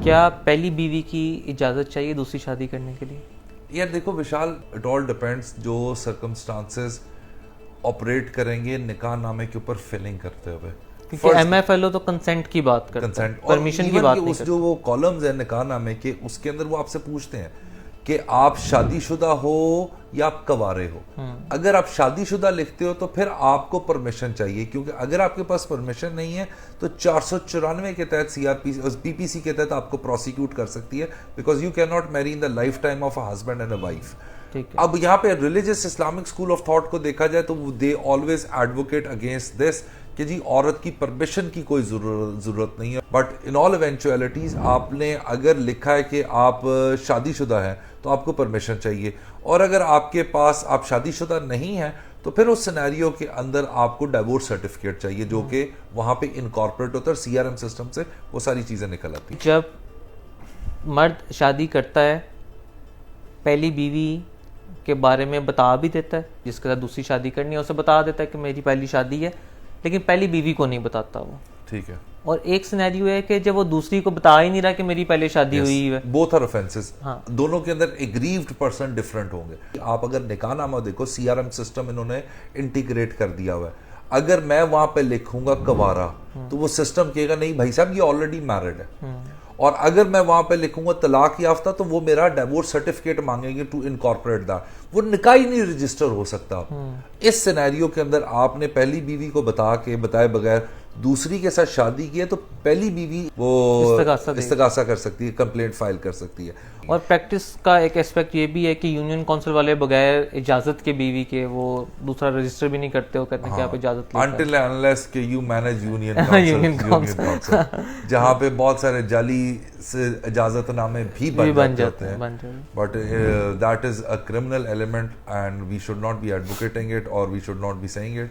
क्या पहली बीवी की इजाज़त चाहिए दूसरी शादी करने के लिए? यार देखो विशाल, इट ऑल डिपेंड्स जो सर्कमस्टांसेस ऑपरेट करेंगे निकाह नामे के ऊपर फिलिंग करते हुए। क्योंकि MFLO तो कंसेंट की बात करता है, कंसेंट और परमिशन की बात नहीं उस करता। जो वो कॉलम्स है निकाह नामे के, उसके अंदर वो आपसे पूछते हैं कि आप शादीशुदा हो या आप कवारे हो। अगर आप शादीशुदा लिखते हो तो फिर आपको परमिशन चाहिए, क्योंकि अगर आपके पास परमिशन नहीं है तो 494 के तहत PPC के तहत आपको प्रोसिक्यूट कर सकती है, because you can not marry in the life time of a husband and a wife. अब यहाँ पे religious Islamic school of thought को देखा जाए तो they always advocate against this कि जी औरत की परमिशन की कोई जरूरत नहीं है। बट इन ऑल इवेंचुअलिटीज आपने अगर लिखा है कि आप शादीशुदा हैं तो आपको परमिशन चाहिए, और अगर आपके पास आप शादीशुदा नहीं हैं तो फिर उस सिनेरियो के अंदर आपको डिवोर्स सर्टिफिकेट चाहिए, जो कि वहां पे इनकॉर्पोरेट होता है। CRM सिस्टम से वो सारी चीजें निकल आती हैं। जब मर्द शादी करता है, पहली बीवी के बारे में बता भी देता है, जिसके साथ दूसरी शादी करनी है उसे बता देता है कि मेरी पहली शादी है, लेकिन पहली बीवी को नहीं बताता वो। ठीक है। और एक सिनेरियो है कि जब वो दूसरी को बता ही नहीं रहा कि मेरी पहले शादी हुई है। Both are offences. हाँ। दोनों के अंदर एग्रीव्ड पर्सन डिफरेंट होंगे। आप अगर निकाहनामा देखो, CRM सिस्टम इन्होंने इंटीग्रेट कर दिया हुआ है। अगर मैं वहां पे लिखूंगा कवारा तो वो सिस्टम कहेगा नहीं भाई साहब ये ऑलरेडी मैरिड है, और अगर मैं वहां पे लिखूंगा तलाक याफ्ता तो वो मेरा डिवोर्स सर्टिफिकेट मांगेंगे टू इनकॉर्पोरेट दैट, वो निकाह ही नहीं रजिस्टर हो सकता। इस सिनेरियो के अंदर आपने पहली बीवी को बताए बगैर दूसरी के साथ शादी की है तो पहली बीवी वो इस्तगासा कर सकती है, कंप्लेंट फाइल कर सकती है। और प्रैक्टिस का एक एस्पेक्ट ये भी है कि यूनियन काउंसिल वाले बगैर इजाजत के बीवी के वो दूसरा रजिस्टर भी नहीं करते, वो कहते हैं कि आप इजाजत लेकर अनटिल अनलेस कि यू मैनेज यूनियन काउंसिल जहां पे बहुत सारे जाली से इजाजतनामे भी बन जाते हैं, but that is a criminal element and we should not be advocating it और we should not be saying it.